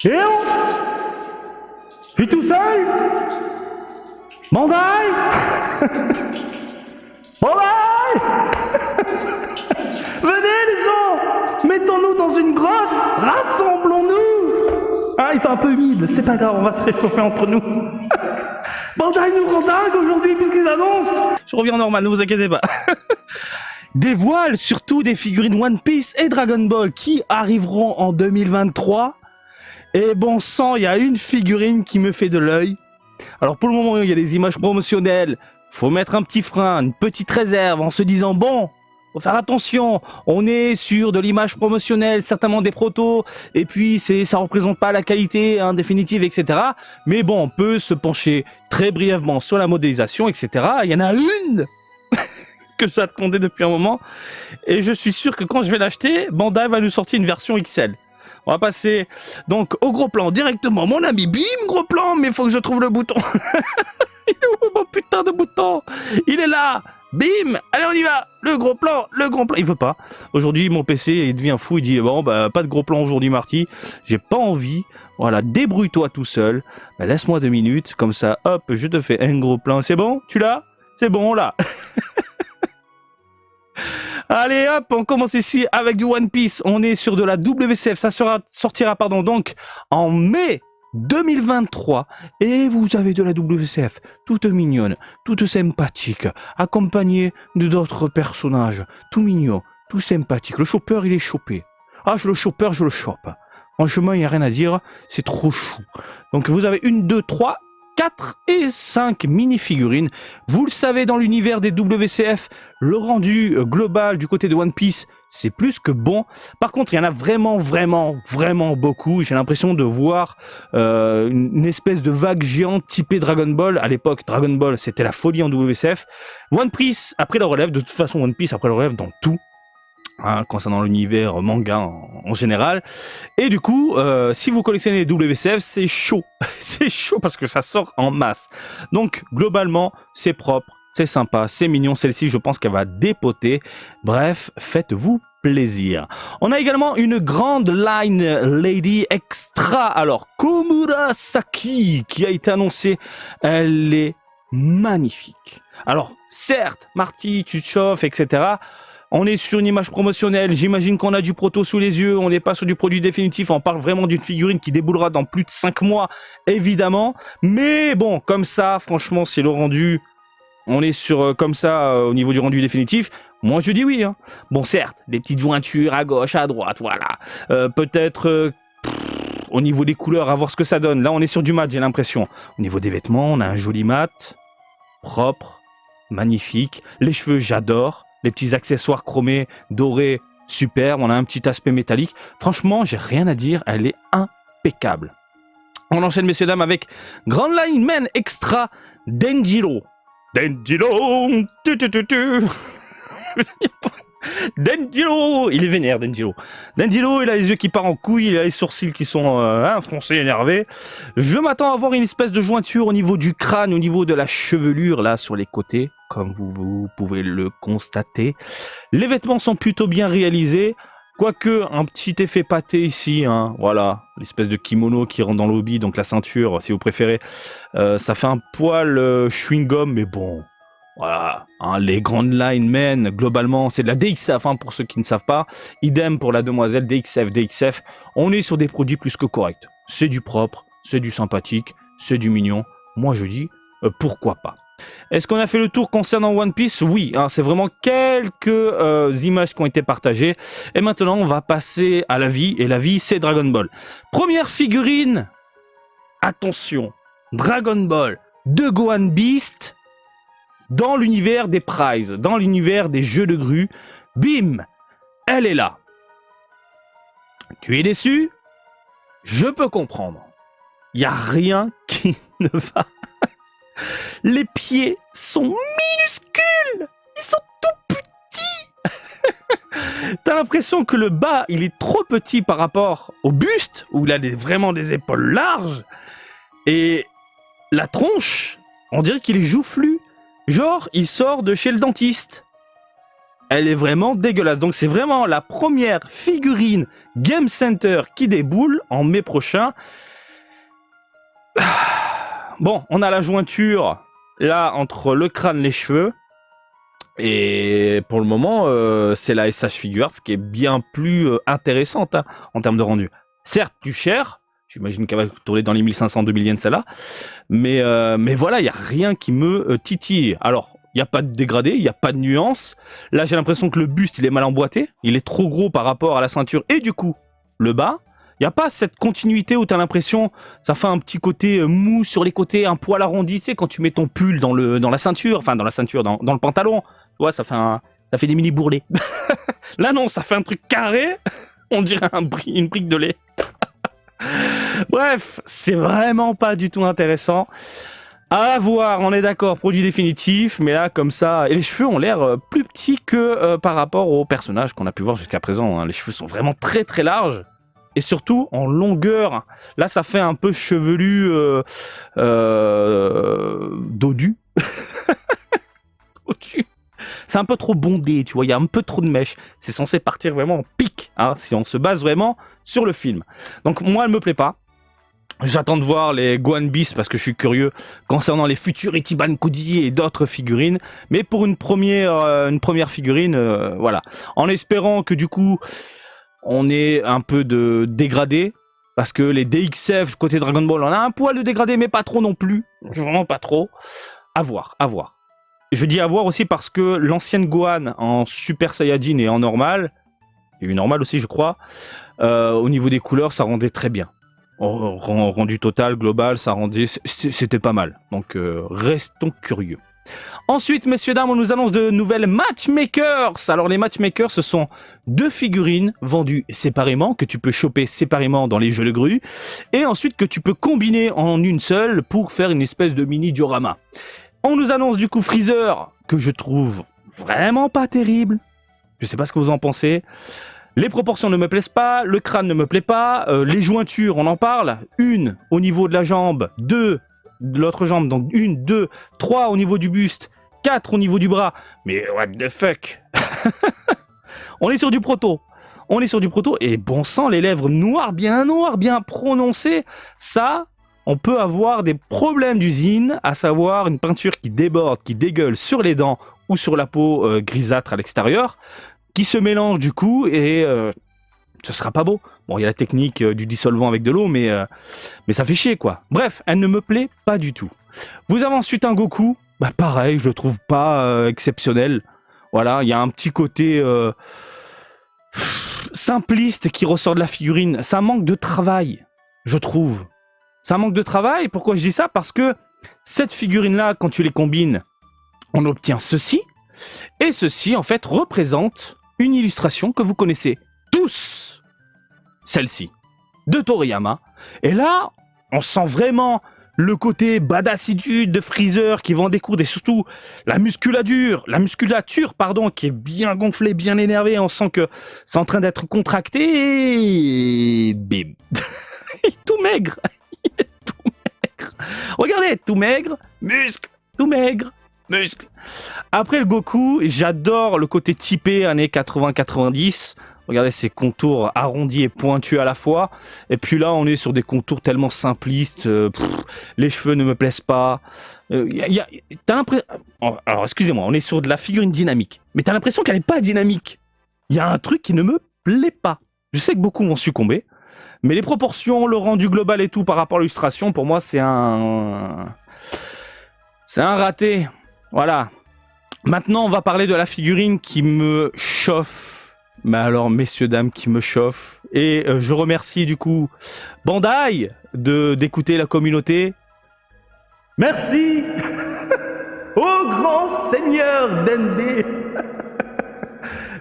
Eh oh, je suis tout seul. Bandai. Bandai. Venez les gens, mettons-nous dans une grotte, rassemblons-nous. Ah, il fait un peu humide, c'est pas grave, on va se réchauffer entre nous. Bandai nous rend dingue aujourd'hui puisqu'ils annoncent. Je reviens normal, ne vous inquiétez pas. Dévoile surtout des figurines One Piece et Dragon Ball qui arriveront en 2023. Et bon sang, il y a une figurine qui me fait de l'œil. Alors pour le moment, il y a des images promotionnelles. Faut mettre un petit frein, une petite réserve en se disant bon, faut faire attention. On est sur de l'image promotionnelle, certainement des protos. Et puis ça représente pas la qualité définitive, etc. Mais bon, on peut se pencher très brièvement sur la modélisation, etc. Il y en a une que j'attendais depuis un moment. Et je suis sûr que quand je vais l'acheter, Bandai va nous sortir une version XL. On va passer donc au gros plan directement. Mon ami, bim, gros plan, mais il faut que je trouve le bouton. Il est où mon putain de bouton? Il est là. Bim, allez on y va. Le gros plan, le gros plan. Il veut pas. Aujourd'hui, mon PC, il devient fou. Il dit, bon, bah, pas de gros plan aujourd'hui, Marty. J'ai pas envie. Voilà, débrouille-toi tout seul. Bah, laisse-moi 2 minutes. Comme ça, hop, je te fais un gros plan. C'est bon? Tu l'as? C'est bon, là. Allez hop, on commence ici avec du One Piece. On est sur de la WCF. Ça sortira donc en mai 2023. Et vous avez de la WCF toute mignonne, toute sympathique, accompagnée de d'autres personnages. Tout mignon, tout sympathique. Le chopper, il est chopé. Ah, le chopper, je le chope. Franchement, il n'y a rien à dire. C'est trop chou. Donc vous avez 1, 2, 3... 4 et 5 mini-figurines. Vous le savez, dans l'univers des WCF, le rendu global du côté de One Piece, c'est plus que bon. Par contre, il y en a vraiment beaucoup. J'ai l'impression de voir une espèce de vague géante typée Dragon Ball. À l'époque, Dragon Ball, c'était la folie en WCF. One Piece, après le relève. De toute façon, One Piece, après le relève dans tout. Concernant l'univers manga en général. Et du coup, si vous collectionnez les WCF, c'est chaud. C'est chaud parce que ça sort en masse. Donc, globalement, c'est propre, c'est sympa, c'est mignon. Celle-ci, je pense qu'elle va dépoter. Bref, faites-vous plaisir. On a également une grande line Lady Extra. Alors, Komurasaki, qui a été annoncée. Elle est magnifique. Alors, certes, Marty, tu te chauffes, etc., on est sur une image promotionnelle, j'imagine qu'on a du proto sous les yeux, on n'est pas sur du produit définitif, on parle vraiment d'une figurine qui déboulera dans plus de 5 mois, évidemment. Mais bon, comme ça, franchement, c'est le rendu, on est sur comme ça au niveau du rendu définitif, moi je dis oui. Bon, certes, des petites jointures à gauche, à droite, voilà. Peut-être au niveau des couleurs, à voir ce que ça donne. Là, on est sur du mat, j'ai l'impression. Au niveau des vêtements, on a un joli mat, propre, magnifique. Les cheveux, j'adore. Les petits accessoires chromés, dorés, super. On a un petit aspect métallique. Franchement, j'ai rien à dire. Elle est impeccable. On enchaîne, messieurs, dames, avec Grand Line Man Extra Denjiro. Denjiro. Denjiro. Il est vénère, Denjiro. Denjiro, il a les yeux qui partent en couilles. Il a les sourcils qui sont froncés, énervés. Je m'attends à voir une espèce de jointure au niveau du crâne, au niveau de la chevelure, là, sur les côtés. Comme vous pouvez le constater. Les vêtements sont plutôt bien réalisés. Quoique, un petit effet pâté ici. Voilà, l'espèce de kimono qui rentre dans l'obi. Donc la ceinture, si vous préférez. Ça fait un poil chewing-gum, mais bon. Voilà, les grandes line men, globalement, c'est de la DXF, pour ceux qui ne savent pas. Idem pour la demoiselle, DXF. On est sur des produits plus que corrects. C'est du propre, c'est du sympathique, c'est du mignon. Moi, je dis, pourquoi pas. Est-ce qu'on a fait le tour concernant One Piece? Oui, c'est vraiment quelques images qui ont été partagées. Et maintenant, on va passer à la vie. Et la vie, c'est Dragon Ball. Première figurine. Attention. Dragon Ball de Gohan Beast dans l'univers des prizes, dans l'univers des jeux de grue. Bim, elle est là. Tu es déçu? Je peux comprendre. Il n'y a rien qui ne va. Les pieds sont minuscules. Ils sont tout petits. T'as l'impression que le bas, il est trop petit par rapport au buste, où il a vraiment des épaules larges. Et la tronche, on dirait qu'il est joufflu. Genre, il sort de chez le dentiste. Elle est vraiment dégueulasse. Donc c'est vraiment la première figurine Game Center qui déboule en mai prochain. Bon, on a la jointure là entre le crâne et les cheveux. Et pour le moment, c'est la SH Figuarts qui est bien plus intéressante hein, en termes de rendu. Certes, plus cher. J'imagine qu'elle va tourner dans les 1500-2000 yens celle-là. Mais voilà, il n'y a rien qui me titille. Alors, il n'y a pas de dégradé, il n'y a pas de nuance. Là, j'ai l'impression que le buste, il est mal emboîté. Il est trop gros par rapport à la ceinture et du coup, le bas. Il n'y a pas cette continuité où tu as l'impression, ça fait un petit côté mou sur les côtés, un poil arrondi. Tu sais, quand tu mets ton pull dans la ceinture, enfin dans le pantalon, tu vois, ça fait des mini bourrelets. Là, non, ça fait un truc carré. On dirait une brique de lait. Bref, c'est vraiment pas du tout intéressant. À voir, on est d'accord, produit définitif, mais là, comme ça, et les cheveux ont l'air plus petits que par rapport aux personnages qu'on a pu voir jusqu'à présent. Hein. Les cheveux sont vraiment très très larges, et surtout en longueur. Là, ça fait un peu chevelu dodu. C'est un peu trop bondé, tu vois, il y a un peu trop de mèches. C'est censé partir vraiment en pic, hein, si on se base vraiment sur le film. Donc moi, elle me plaît pas. J'attends de voir les Gohan Beast parce que je suis curieux concernant les futurs Ichiban Kodi et d'autres figurines. Mais pour une première figurine, voilà. En espérant que du coup, on ait un peu de dégradé. Parce que les DXF côté Dragon Ball, on a un poil de dégradé, mais pas trop non plus. Vraiment pas trop. À voir, à voir. Je dis à voir aussi parce que l'ancienne Gohan en Super Saiyajin et en normal, et normal aussi je crois, au niveau des couleurs ça rendait très bien. Rendu total, global, ça rendait, c'était pas mal. Donc restons curieux. Ensuite, messieurs, dames, on nous annonce de nouvelles matchmakers. Alors les matchmakers, ce sont 2 figurines vendues séparément, que tu peux choper séparément dans les jeux de grue, et ensuite que tu peux combiner en une seule pour faire une espèce de mini diorama. On nous annonce du coup Freezer, que je trouve vraiment pas terrible. Je sais pas ce que vous en pensez. Les proportions ne me plaisent pas, le crâne ne me plaît pas, les jointures, on en parle. 1 au niveau de la jambe, 2 de l'autre jambe, donc 1, 2, 3 au niveau du buste, 4 au niveau du bras. Mais what the fuck. On est sur du proto. On est sur du proto et bon sang, les lèvres noires, bien prononcées, ça... On peut avoir des problèmes d'usine, à savoir une peinture qui déborde, qui dégueule sur les dents ou sur la peau grisâtre à l'extérieur, qui se mélange du coup et ce sera pas beau. Bon, il y a la technique du dissolvant avec de l'eau, mais ça fait chier quoi. Bref, elle ne me plaît pas du tout. Vous avez ensuite un Goku, bah pareil, je le trouve pas exceptionnel. Voilà, il y a un petit côté simpliste qui ressort de la figurine. Ça manque de travail, je trouve. Ça manque de travail. Pourquoi je dis ça? Parce que cette figurine-là, quand tu les combines, on obtient ceci. Et ceci, en fait, représente une illustration que vous connaissez tous. Celle-ci, de Toriyama. Et là, on sent vraiment le côté badassitude de Freezer qui va en découdre et surtout la musculature, qui est bien gonflée, bien énervée. On sent que c'est en train d'être contracté et bim. Il est tout maigre. Regardez, tout maigre, muscle, tout maigre, muscle. Après le Goku, j'adore le côté typé années 80-90. Regardez ces contours arrondis et pointus à la fois. Et puis là, on est sur des contours tellement simplistes. Les cheveux ne me plaisent pas. T'as l'impression... Alors, excusez-moi, on est sur de la figurine dynamique. Mais t'as l'impression qu'elle n'est pas dynamique. Il y a un truc qui ne me plaît pas. Je sais que beaucoup vont succomber. Mais les proportions, le rendu global et tout par rapport à l'illustration, pour moi, c'est un raté. Voilà. Maintenant, on va parler de la figurine qui me chauffe. Mais alors, messieurs, dames, qui me chauffe. Et je remercie du coup Bandai d'écouter la communauté. Merci au grand seigneur Dende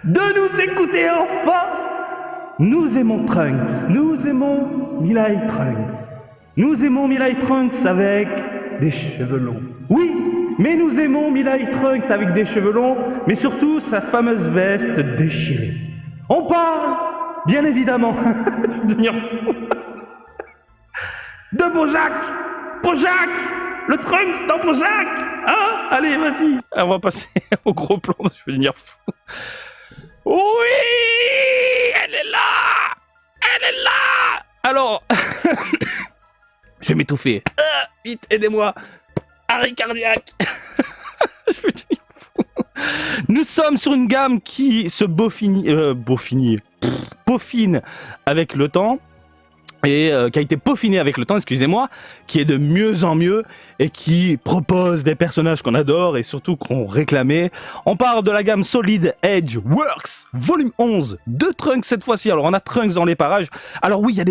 de nous écouter enfin. Nous aimons Trunks, nous aimons Milai Trunks. Nous aimons Milai Trunks avec des cheveux longs. Oui, mais nous aimons Milai Trunks avec des cheveux longs, mais surtout sa fameuse veste déchirée. On parle, bien évidemment, je vais devenir fou, de Bojack. Bojack, le Trunks dans Bojack, hein? Allez, vas-y. On va passer au gros plan. Je vais devenir fou. Oui, elle est là. Elle est là. Alors, je vais m'étouffer. Vite, aidez-moi. Arrêt cardiaque. Je vais devenir fou. Nous sommes sur une gamme qui se peaufine avec le temps. Et qui a été peaufiné avec le temps, excusez-moi, qui est de mieux en mieux et qui propose des personnages qu'on adore et surtout qu'on réclamait. On part de la gamme Solid Edge Works, volume 11, de Trunks cette fois-ci. Alors on a Trunks dans les parages. Alors oui, il y a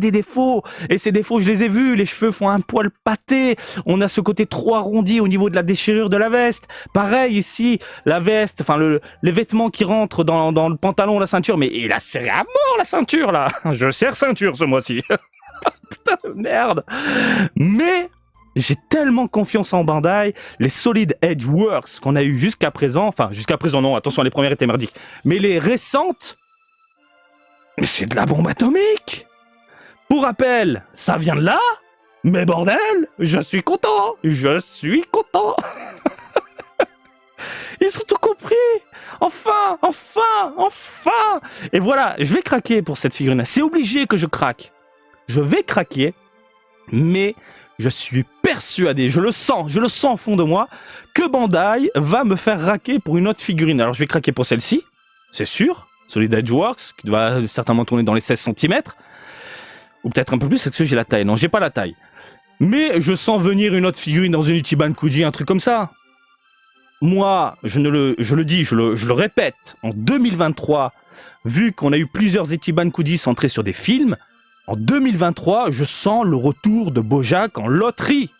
des défauts, et ces défauts, je les ai vus, les cheveux font un poil pâté, on a ce côté trop arrondi au niveau de la déchirure de la veste. Pareil ici, la veste, enfin les vêtements qui rentrent dans le pantalon, la ceinture, mais il a serré à mort la ceinture là. Je serre ceinture ce mois-ci. Putain de merde. Mais j'ai tellement confiance en Bandai, les Solid Edge Works qu'on a eu jusqu'à présent, enfin jusqu'à présent non, attention les premières étaient merdiques, mais les récentes, mais c'est de la bombe atomique. Pour rappel, ça vient de là, mais bordel, je suis content. Ils ont tout compris. Enfin. Et voilà, je vais craquer pour cette figurine. C'est obligé que je craque. Je vais craquer, mais je suis persuadé, je le sens au fond de moi, que Bandai va me faire raquer pour une autre figurine. Alors je vais craquer pour celle-ci, c'est sûr, Solid Edge Works, qui va certainement tourner dans les 16 cm, ou peut-être un peu plus, parce que j'ai la taille. Non, j'ai pas la taille. Mais je sens venir une autre figurine dans une Ichiban Kuji, un truc comme ça. Moi, je le répète, en 2023, vu qu'on a eu plusieurs Ichiban Kuji centrés sur des films, en 2023, je sens le retour de Bojack en loterie.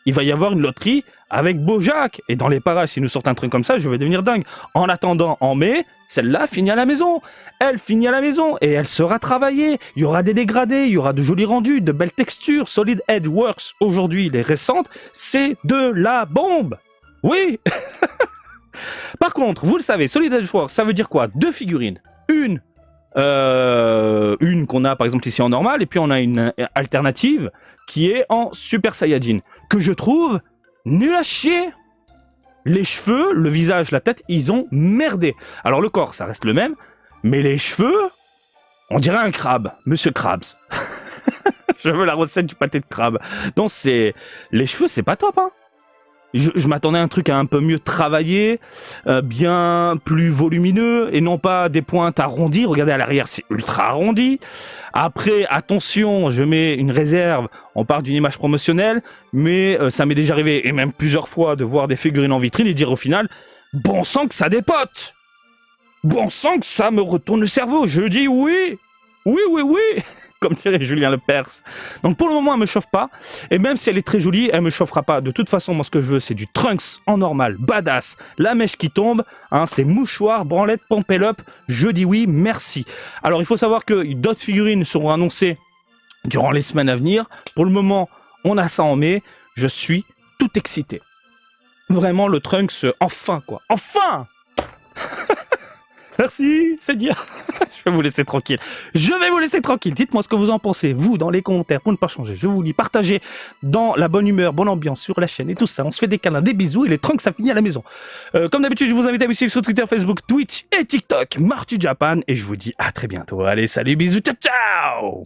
Il va y avoir une loterie avec Bojack. Et dans les parages, s'ils nous sortent un truc comme ça, je vais devenir dingue. En attendant, en mai, celle-là finit à la maison. Elle finit à la maison et elle sera travaillée. Il y aura des dégradés, il y aura de jolis rendus, de belles textures. Solid Edge Works, aujourd'hui, les récentes, c'est de la bombe. Oui. Par contre, vous le savez, Solid Edge Works, ça veut dire quoi? Deux figurines. Une qu'on a par exemple ici en normal, et puis on a une alternative qui est en Super Saiyajin, que je trouve nul à chier. Les cheveux, le visage, la tête, ils ont merdé. Alors le corps, ça reste le même, mais les cheveux, on dirait un crabe, Monsieur Krabs. Je veux la recette du pâté de crabe. Donc les cheveux, c'est pas top, hein. Je m'attendais à un truc un peu mieux travaillé, bien plus volumineux, et non pas des pointes arrondies. Regardez à l'arrière, c'est ultra arrondi. Après, attention, je mets une réserve, on part d'une image promotionnelle, mais ça m'est déjà arrivé, et même plusieurs fois, de voir des figurines en vitrine et dire au final, bon sang que ça dépote. Bon sang que ça me retourne le cerveau. Je dis oui, comme dirait Julien Lepers. Donc pour le moment, elle me chauffe pas. Et même si elle est très jolie, elle me chauffera pas. De toute façon, moi, ce que je veux, c'est du Trunks en normal, badass. La mèche qui tombe, hein, c'est mouchoir, branlette, pompel up. Je dis oui, merci. Alors, il faut savoir que d'autres figurines seront annoncées durant les semaines à venir. Pour le moment, on a ça en mai. Je suis tout excité. Vraiment, le Trunks, enfin, quoi. Enfin. Merci, c'est bien. Je vais vous laisser tranquille. Dites-moi ce que vous en pensez, vous, dans les commentaires, pour ne pas changer. Je vous lis, partagez dans la bonne humeur, bonne ambiance sur la chaîne et tout ça. On se fait des câlins, des bisous et les Trunks, ça finit à la maison. Comme d'habitude, je vous invite à me suivre sur Twitter, Facebook, Twitch et TikTok, Marty Japan. Et je vous dis à très bientôt. Allez, salut, bisous, ciao, ciao!